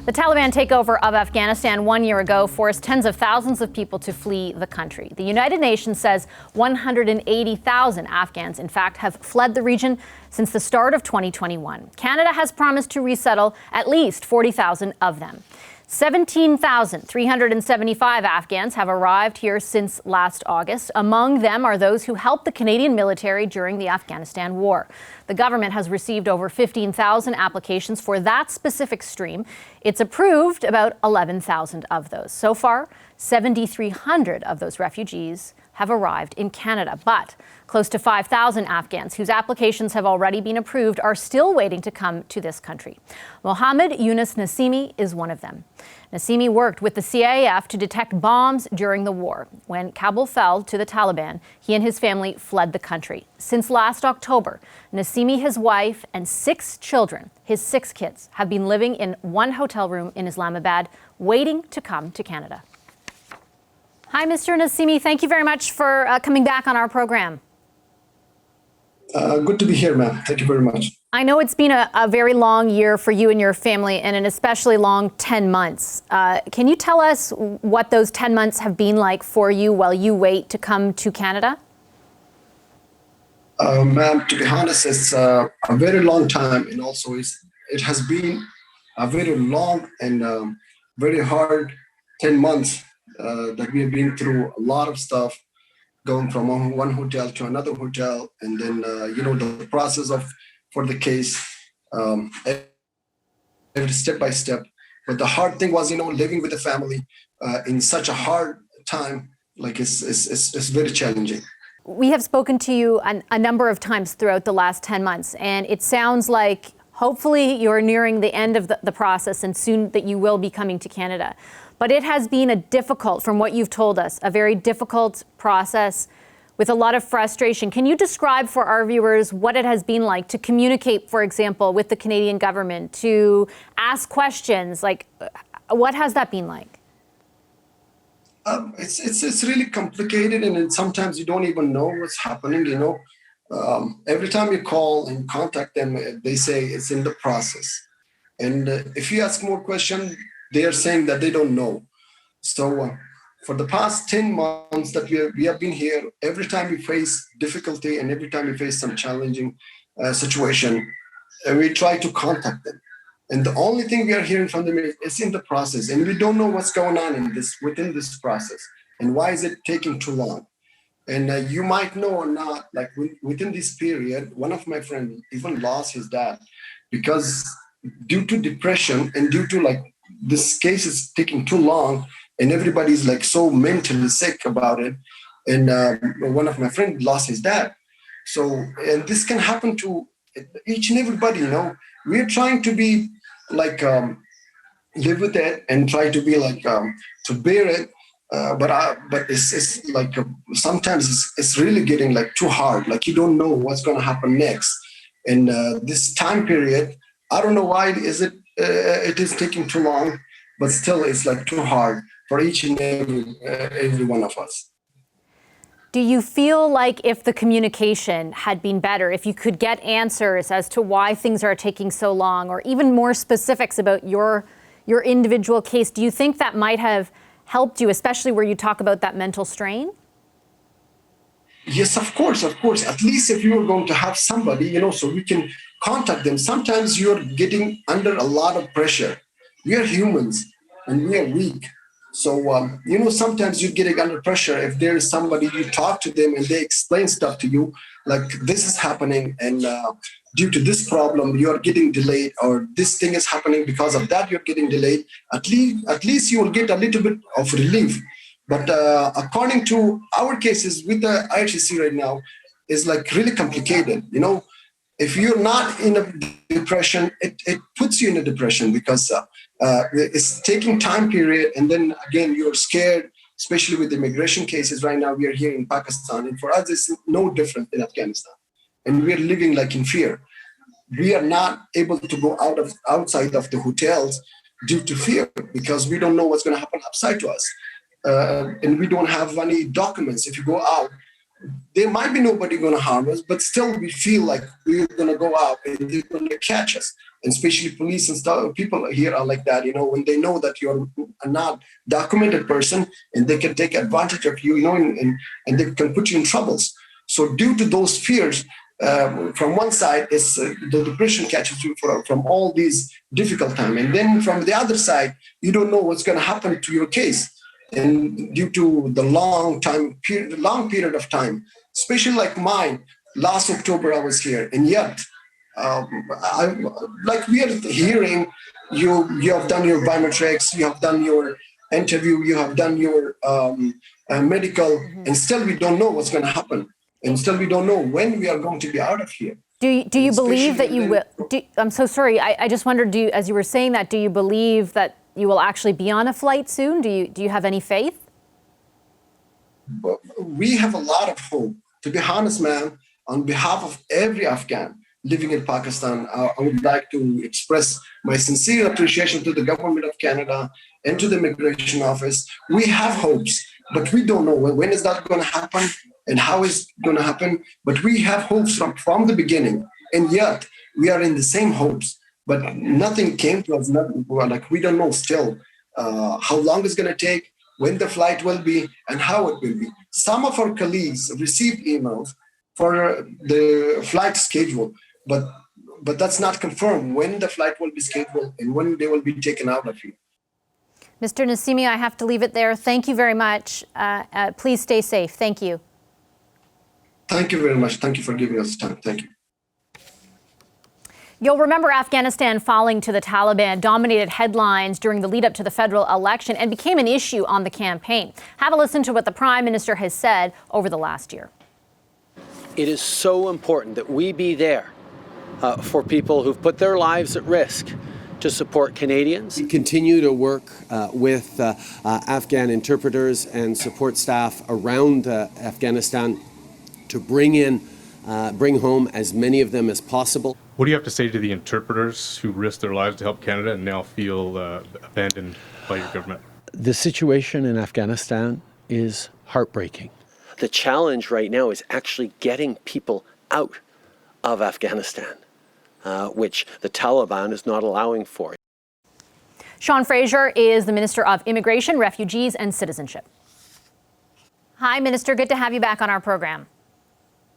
The Taliban takeover of Afghanistan 1 year ago forced tens of thousands of people to flee the country. The United Nations says 180,000 Afghans, in fact, have fled the region since the start of 2021. Canada has promised to resettle at least 40,000 of them. 17,375 Afghans have arrived here since last August. Among them are those who helped the Canadian military during the Afghanistan war. The government has received over 15,000 applications for that specific stream. It's approved about 11,000 of those. So far, 7,300 of those refugees have arrived in Canada, but close to 5,000 Afghans whose applications have already been approved are still waiting to come to this country. Mohammed Yunus Nassimi is one of them. Nassimi worked with the CIF to detect bombs during the war. When Kabul fell to the Taliban, he and his family fled the country. Since last October, Nassimi, his wife, and 6 children, his 6 kids, have been living in one hotel room in Islamabad, waiting to come to Canada. Hi, Mr. Nassimi. Thank you very much for coming back on our program. Good to be here, ma'am. Thank you very much. I know it's been a very long year for you and your family, and an especially long 10 months. Can you tell us what those 10 months have been like for you while you wait to come to Canada? Ma'am, to be honest, it's a very long time, and also it has been a very long and very hard 10 months that we have been through a lot of stuff, going from one hotel to another hotel, and then the process for the case, every step by step. But the hard thing was, living with the family in such a hard time, like it's very challenging. We have spoken to you a number of times throughout the last 10 months, and it sounds like hopefully you're nearing the end of the process, and soon that you will be coming to Canada. But it has been from what you've told us, a very difficult process with a lot of frustration. Can you describe for our viewers what it has been like to communicate, for example, with the Canadian government, to ask questions? Like, what has that been like? It's really complicated, and then sometimes you don't even know what's happening. Every time you call and contact them, they say it's in the process. And if you ask more questions, they are saying that they don't know. So for the past 10 months that we have been here, every time we face difficulty and every time we face some challenging situation, we try to contact them. And the only thing we are hearing from them is it's in the process, and we don't know what's going on within this process, and why is it taking too long. And you might know or not, like within this period, one of my friends even lost his dad because due to depression and due to this case is taking too long, and everybody's so mentally sick about it. And one of my friends lost his dad. So, and this can happen to each and everybody, We're trying to be live with it and try to be to bear it. But it's sometimes it's really getting too hard. You don't know what's going to happen next. And this time period, I don't know why it is taking too long, but still it's too hard for each and every one of us. Do you feel like if the communication had been better, if you could get answers as to why things are taking so long, or even more specifics about your individual case, do you think that might have helped you, especially where you talk about that mental strain? Yes, of course. At least if you are going to have somebody, so we can contact them. Sometimes you're getting under a lot of pressure. We are humans and we are weak. So, sometimes you're getting under pressure. If there is somebody, you talk to them and they explain stuff to you, this is happening, and due to this problem, you're getting delayed, or this thing is happening because of that, you're getting delayed. At least you will get a little bit of relief. But according to our cases with the IRCC right now, is really complicated. If you're not in a depression, it puts you in a depression because it's taking time period. And then again, you're scared, especially with immigration cases right now. We are here in Pakistan, and for us, it's no different in Afghanistan. And we're living in fear. We are not able to go outside of the hotels due to fear because we don't know what's going to happen outside to us. And we don't have any documents. If you go out, there might be nobody going to harm us, but still we feel like we're going to go out and they're going to catch us. And especially police and stuff, people here are like that, when they know that you're a not documented person and they can take advantage of you, and they can put you in troubles. So due to those fears, from one side is the depression catches you from all these difficult times. And then from the other side, you don't know what's going to happen to your case. And due to the long period of time, especially like mine, last October I was here, and yet, we are hearing you have done your biometrics, you have done your interview, you have done your medical, and still we don't know what's going to happen, and still we don't know when we are going to be out of here. Do you believe that you will? I'm so sorry. I just wondered. As you were saying that, do you believe that you will actually be on a flight soon? Do you have any faith? We have a lot of hope. To be honest, ma'am, on behalf of every Afghan living in Pakistan, I would like to express my sincere appreciation to the government of Canada and to the immigration office. We have hopes, but we don't know when is that going to happen and how is it going to happen. But we have hopes from the beginning, and yet we are in the same hopes. But nothing came to us. We don't know still how long it's going to take, when the flight will be, and how it will be. Some of our colleagues received emails for the flight schedule, but that's not confirmed when the flight will be scheduled and when they will be taken out of here. Mr. Nassimi, I have to leave it there. Thank you very much. Please stay safe. Thank you. Thank you very much. Thank you for giving us time. Thank you. You'll remember Afghanistan falling to the Taliban dominated headlines during the lead up to the federal election and became an issue on the campaign. Have a listen to what the Prime Minister has said over the last year. It is so important that we be there for people who've put their lives at risk to support Canadians. We continue to work with Afghan interpreters and support staff around Afghanistan to bring home as many of them as possible. What do you have to say to the interpreters who risked their lives to help Canada and now feel abandoned by your government? The situation in Afghanistan is heartbreaking. The challenge right now is actually getting people out of Afghanistan, which the Taliban is not allowing for. Sean Fraser is the Minister of Immigration, Refugees and Citizenship. Hi, Minister. Good to have you back on our program.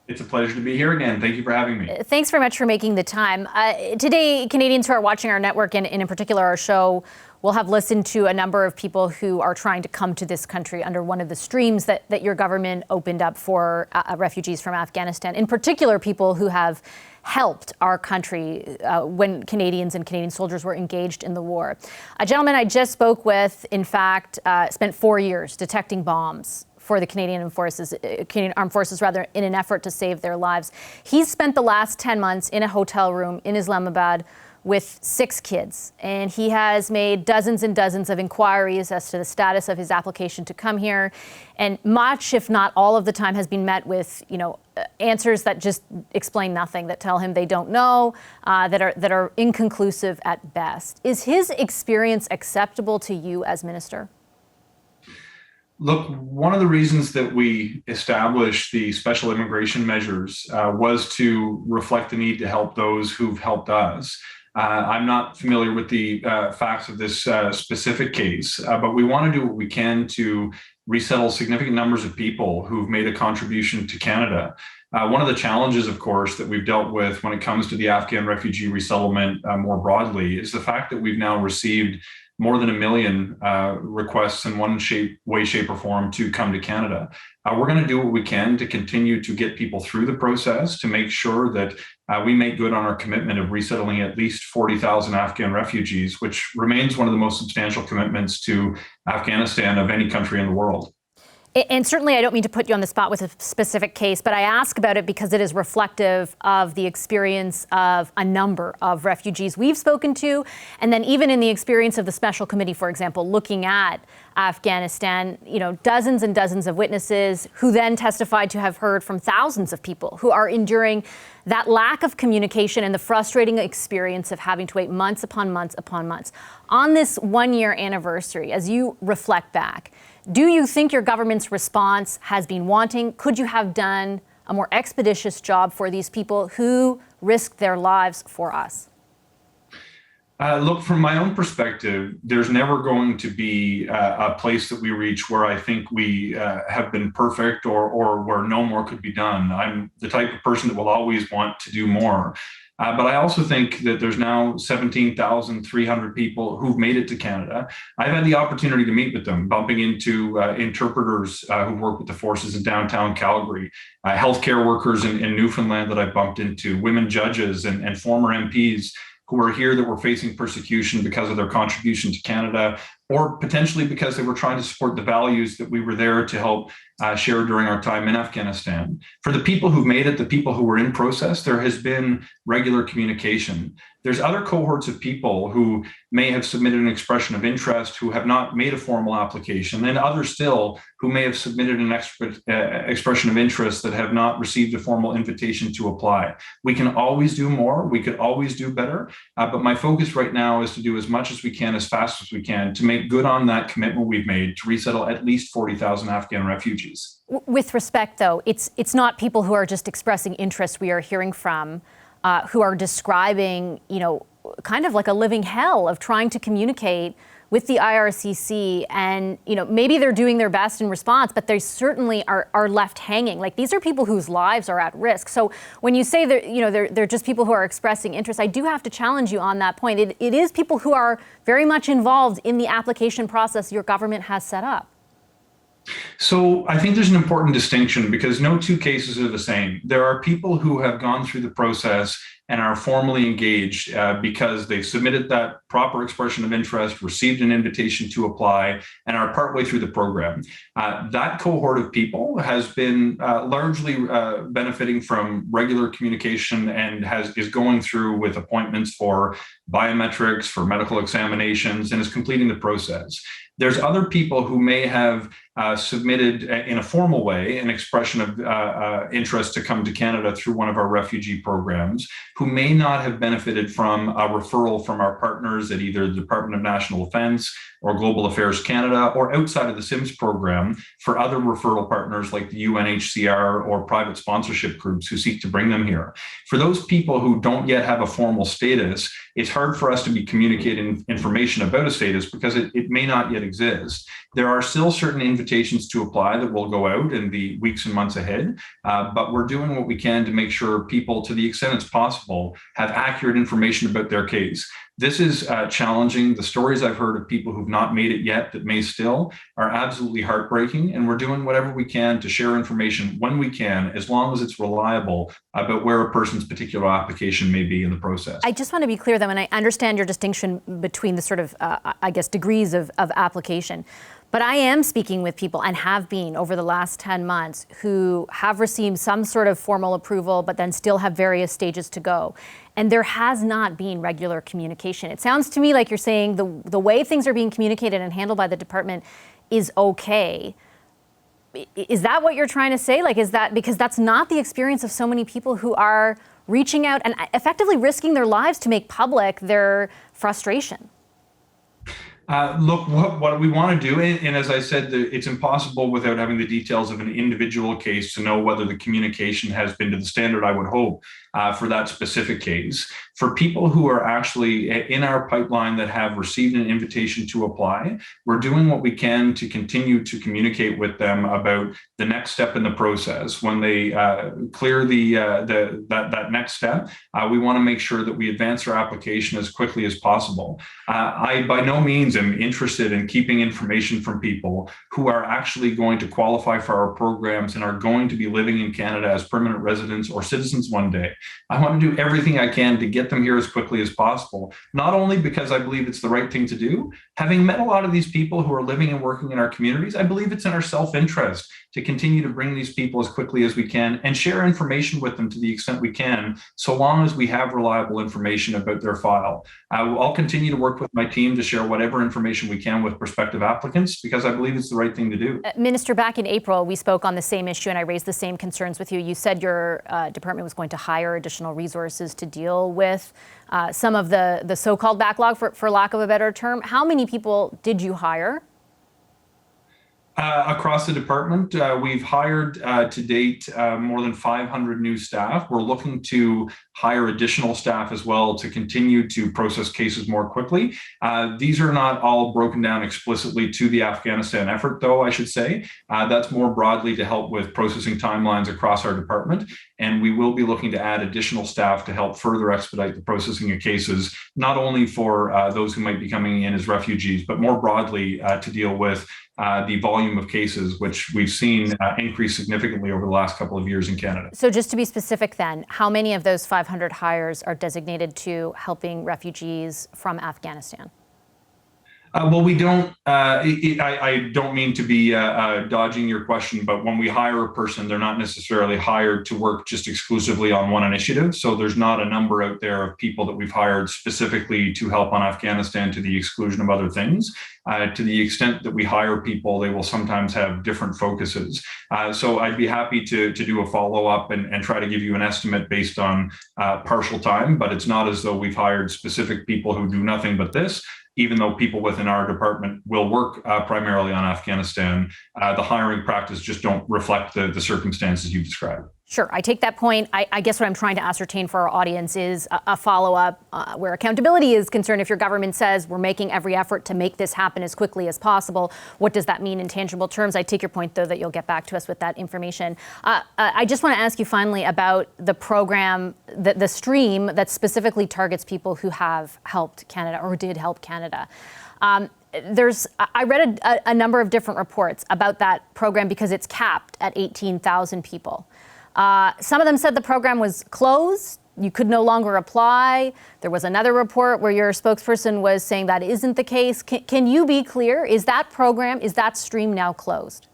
It's a pleasure to be here again. Thank you for having me. Thanks very much for making the time. Today, Canadians who are watching our network and in particular our show will have listened to a number of people who are trying to come to this country under one of the streams that your government opened up for refugees from Afghanistan. In particular, people who have helped our country when Canadians and Canadian soldiers were engaged in the war. A gentleman I just spoke with, in fact, spent 4 years detecting bombs for the Canadian Armed Forces, in an effort to save their lives. He's spent the last 10 months in a hotel room in Islamabad with 6 kids, and he has made dozens and dozens of inquiries as to the status of his application to come here, and much, if not all of the time, has been met with, answers that just explain nothing, that tell him they don't know, that are inconclusive at best. Is his experience acceptable to you as minister? Look, one of the reasons that we established the special immigration measures was to reflect the need to help those who've helped us. I'm not familiar with the facts of this specific case, but we want to do what we can to resettle significant numbers of people who've made a contribution to Canada. One of the challenges, of course, that we've dealt with when it comes to the Afghan refugee resettlement more broadly is the fact that we've now received more than 1 million requests in one way, shape, or form to come to Canada. We're going to do what we can to continue to get people through the process, to make sure that we make good on our commitment of resettling at least 40,000 Afghan refugees, which remains one of the most substantial commitments to Afghanistan of any country in the world. And certainly I don't mean to put you on the spot with a specific case, but I ask about it because it is reflective of the experience of a number of refugees we've spoken to, and then even in the experience of the special committee, for example, looking at Afghanistan, dozens and dozens of witnesses who then testified to have heard from thousands of people who are enduring that lack of communication and the frustrating experience of having to wait months upon months upon months. On this 1-year anniversary, as you reflect back, do you think your government's response has been wanting? Could you have done a more expeditious job for these people who risked their lives for us? Look, from my own perspective, there's never going to be a place that we reach where I think we have been perfect or where no more could be done. I'm the type of person that will always want to do more. But I also think that there's now 17,300 people who've made it to Canada. I've had the opportunity to meet with them, bumping into interpreters who work with the forces in downtown Calgary, healthcare workers in Newfoundland that I've bumped into, women judges and former MPs who are here that were facing persecution because of their contribution to Canada, or potentially because they were trying to support the values that we were there to help share during our time in Afghanistan. For the people who've made it, the people who were in process, there has been regular communication. There's other cohorts of people who may have submitted an expression of interest, who have not made a formal application, and others still who may have submitted an expression of interest that have not received a formal invitation to apply. We can always do more. We could always do better. But my focus right now is to do as much as we can, as fast as we can, to make good on that commitment we've made to resettle at least 40,000 Afghan refugees. With respect, though, it's not people who are just expressing interest we are hearing from, who are describing, kind of like a living hell of trying to communicate with the IRCC, and maybe they're doing their best in response, but they certainly are left hanging. Like, these are people whose lives are at risk. So when you say that they're just people who are expressing interest, I do have to challenge you on that point. It is people who are very much involved in the application process your government has set up. So I think there's an important distinction, because no two cases are the same. There are people who have gone through the process and are formally engaged because they've submitted that proper expression of interest, received an invitation to apply, and are partway through the program. That cohort of people has been largely benefiting from regular communication and is going through with appointments for biometrics, for medical examinations, and is completing the process. There's other people who may have submitted in a formal way an expression of interest to come to Canada through one of our refugee programs, who may not have benefited from a referral from our partners at either the Department of National Defence or Global Affairs Canada, or outside of the SIMS program for other referral partners like the UNHCR or private sponsorship groups who seek to bring them here. For those people who don't yet have a formal status, it's hard for us to be communicating information about a status because it may not yet exist. There are still certain invitations to apply that will go out in the weeks and months ahead, but we're doing what we can to make sure people, to the extent it's possible, have accurate information about their case. This is challenging. The stories I've heard of people who've not made it yet that may still are absolutely heartbreaking, and we're doing whatever we can to share information when we can, as long as it's reliable, about where a person's particular application may be in the process. I just want to be clear, though, and I understand your distinction between the sort of, degrees of application. But I am speaking with people, and have been over the last 10 months, who have received some sort of formal approval, but then still have various stages to go. And there has not been regular communication. It sounds to me like you're saying the way things are being communicated and handled by the department is okay. Is that what you're trying to say? Like, is that because that's not the experience of so many people who are reaching out and effectively risking their lives to make public their frustration? Look, what we want to do, and as I said, it's impossible without having the details of an individual case to know whether the communication has been to the standard I would hope for that specific case. For people who are actually in our pipeline that have received an invitation to apply, we're doing what we can to continue to communicate with them about the next step in the process. When they clear that next step, we want to make sure that we advance our application as quickly as possible. I by no means am interested in keeping information from people who are actually going to qualify for our programs and are going to be living in Canada as permanent residents or citizens one day. I want to do everything I can to get get them here as quickly as possible. Not only because I believe it's the right thing to do, having met a lot of these people who are living and working in our communities, I believe it's in our self-interest to continue to bring these people as quickly as we can and share information with them to the extent we can, so long as we have reliable information about their file. I'll continue to work with my team to share whatever information we can with prospective applicants, because I believe it's the right thing to do. Minister, back in April, we spoke on the same issue and I raised the same concerns with you. You said your department was going to hire additional resources to deal with some of the so-called backlog, for lack of a better term. How many people did you hire? Across the department, we've hired to date more than 500 new staff. We're looking to hire additional staff as well to continue to process cases more quickly. These are not all broken down explicitly to the Afghanistan effort, though, I should say. That's more broadly to help with processing timelines across our department. And we will be looking to add additional staff to help further expedite the processing of cases, not only for those who might be coming in as refugees, but more broadly to deal with the volume of cases, which we've seen increase significantly over the last couple of years in Canada. So just to be specific then, how many of those 500 hires are designated to helping refugees from Afghanistan? Well, we don't, I don't mean to be dodging your question, but when we hire a person, they're not necessarily hired to work just exclusively on one initiative. So there's not a number out there of people that we've hired specifically to help on Afghanistan to the exclusion of other things. To the extent that we hire people, they will sometimes have different focuses. So I'd be happy to do a follow-up and try to give you an estimate based on partial time, but it's not as though we've hired specific people who do nothing but this. Even though people within our department will work primarily on Afghanistan, the hiring practice just don't reflect the circumstances you described. Sure, I take that point. I guess what I'm trying to ascertain for our audience is a follow-up where accountability is concerned. If your government says we're making every effort to make this happen as quickly as possible, what does that mean in tangible terms? I take your point, though, that you'll get back to us with that information. I just want to ask you finally about the program, the stream that specifically targets people who have helped Canada or did help Canada. I read a number of different reports about that program because it's capped at 18,000 people. Some of them said the program was closed. You could no longer apply. There was another report where your spokesperson was saying that isn't the case. Can you be clear? Is that program, is that stream now closed?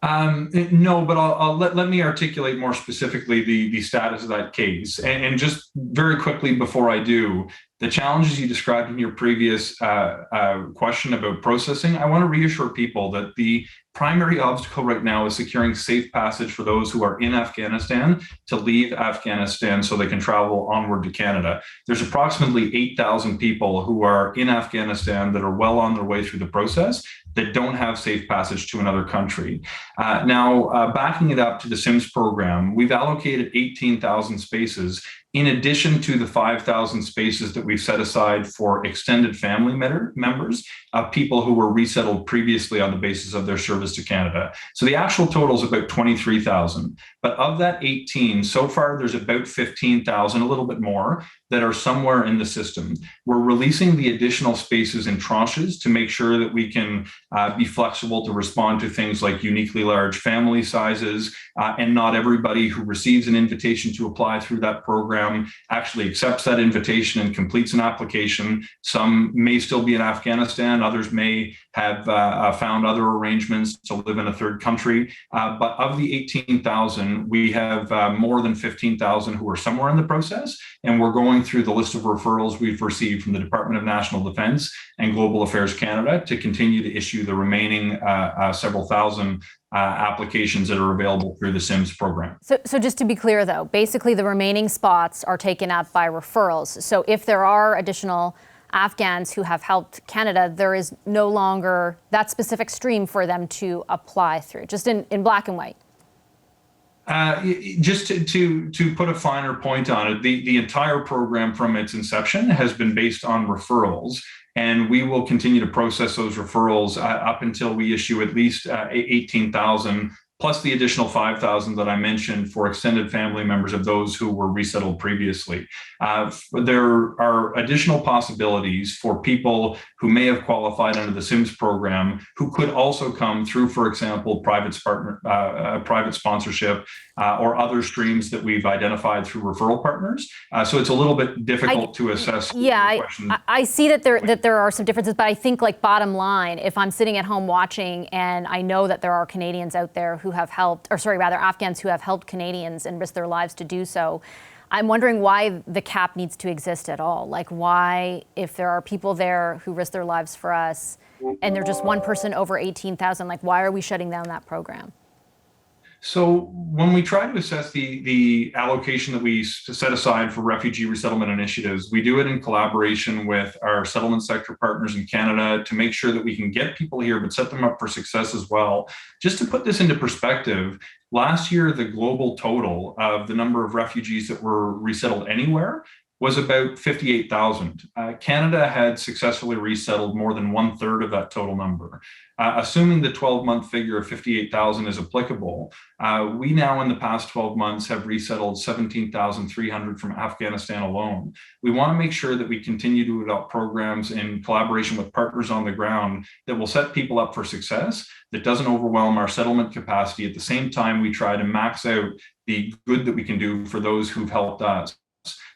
No, but I'll let me articulate more specifically the status of that case. And just very quickly before I do, the challenges you described in your previous question about processing, I want to reassure people that the primary obstacle right now is securing safe passage for those who are in Afghanistan to leave Afghanistan so they can travel onward to Canada. There's approximately 8,000 people who are in Afghanistan that are well on their way through the process that don't have safe passage to another country. Now, backing it up to the SIMS program, we've allocated 18,000 spaces in addition to the 5,000 spaces that we've set aside for extended family members of people who were resettled previously on the basis of their service to Canada. So the actual total is about 23,000. But of that 18, so far there's about 15,000, a little bit more, that are somewhere in the system. We're releasing the additional spaces in tranches to make sure that we can be flexible to respond to things like uniquely large family sizes, and not everybody who receives an invitation to apply through that program actually accepts that invitation and completes an application. Some may still be in Afghanistan, others may have found other arrangements to live in a third country. But of the 18,000, we have more than 15,000 who are somewhere in the process, and we're going through the list of referrals we've received from the Department of National Defence and Global Affairs Canada to continue to issue the remaining several thousand applications that are available through the SIMS program. So just to be clear, though, basically the remaining spots are taken up by referrals. So if there are additional Afghans who have helped Canada, there is no longer that specific stream for them to apply through, just in black and white. Just to put a finer point on it, the entire program from its inception has been based on referrals, and we will continue to process those referrals up until we issue at least 18,000 plus the additional 5,000 that I mentioned for extended family members of those who were resettled previously. There are additional possibilities for people who may have qualified under the SIMS program who could also come through, for example, private sponsorship or other streams that we've identified through referral partners. So it's a little bit difficult to assess. Yeah, I see that there are some differences, but I think, like, bottom line, if I'm sitting at home watching and I know that there are Canadians out there who have helped, or sorry, rather Afghans who have helped Canadians and risked their lives to do so, I'm wondering why the cap needs to exist at all. Like, why, if there are people there who risk their lives for us and they're just one person over 18,000, like, why are we shutting down that program? So when we try to assess the allocation that we set aside for refugee resettlement initiatives, we do it in collaboration with our settlement sector partners in Canada to make sure that we can get people here, but set them up for success as well. Just to put this into perspective, last year, the global total of the number of refugees that were resettled anywhere was about 58,000. Canada had successfully resettled more than 1/3 of that total number. Assuming the 12-month figure of 58,000 is applicable, we now in the past 12 months have resettled 17,300 from Afghanistan alone. We want to make sure that we continue to adopt programs in collaboration with partners on the ground that will set people up for success, that doesn't overwhelm our settlement capacity. At the same time, we try to max out the good that we can do for those who've helped us.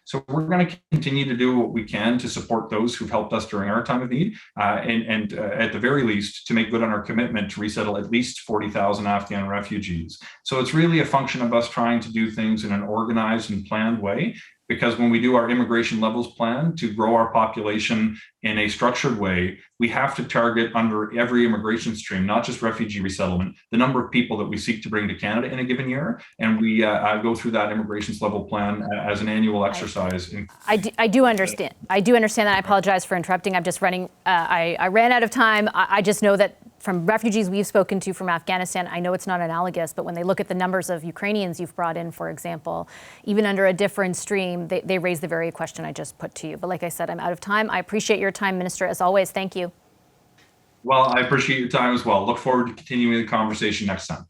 So we're going to continue to do what we can to support those who've helped us during our time of need, and at the very least, to make good on our commitment to resettle at least 40,000 Afghan refugees. So it's really a function of us trying to do things in an organized and planned way, because when we do our immigration levels plan to grow our population in a structured way, we have to target under every immigration stream, not just refugee resettlement, the number of people that we seek to bring to Canada in a given year. And we go through that immigrations level plan as an annual exercise. I do understand. I do understand that. I apologize for interrupting. I'm just running. I ran out of time. I just know that from refugees we've spoken to from Afghanistan, I know it's not analogous, but when they look at the numbers of Ukrainians you've brought in, for example, even under a different stream, they raise the very question I just put to you. But like I said, I'm out of time. I appreciate your time, Minister, as always. Thank you. Well, I appreciate your time as well. Look forward to continuing the conversation next time.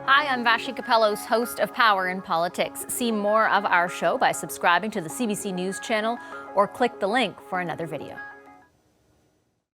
Hi, I'm Vashi Capellos, host of Power in Politics. See more of our show by subscribing to the CBC News channel or click the link for another video.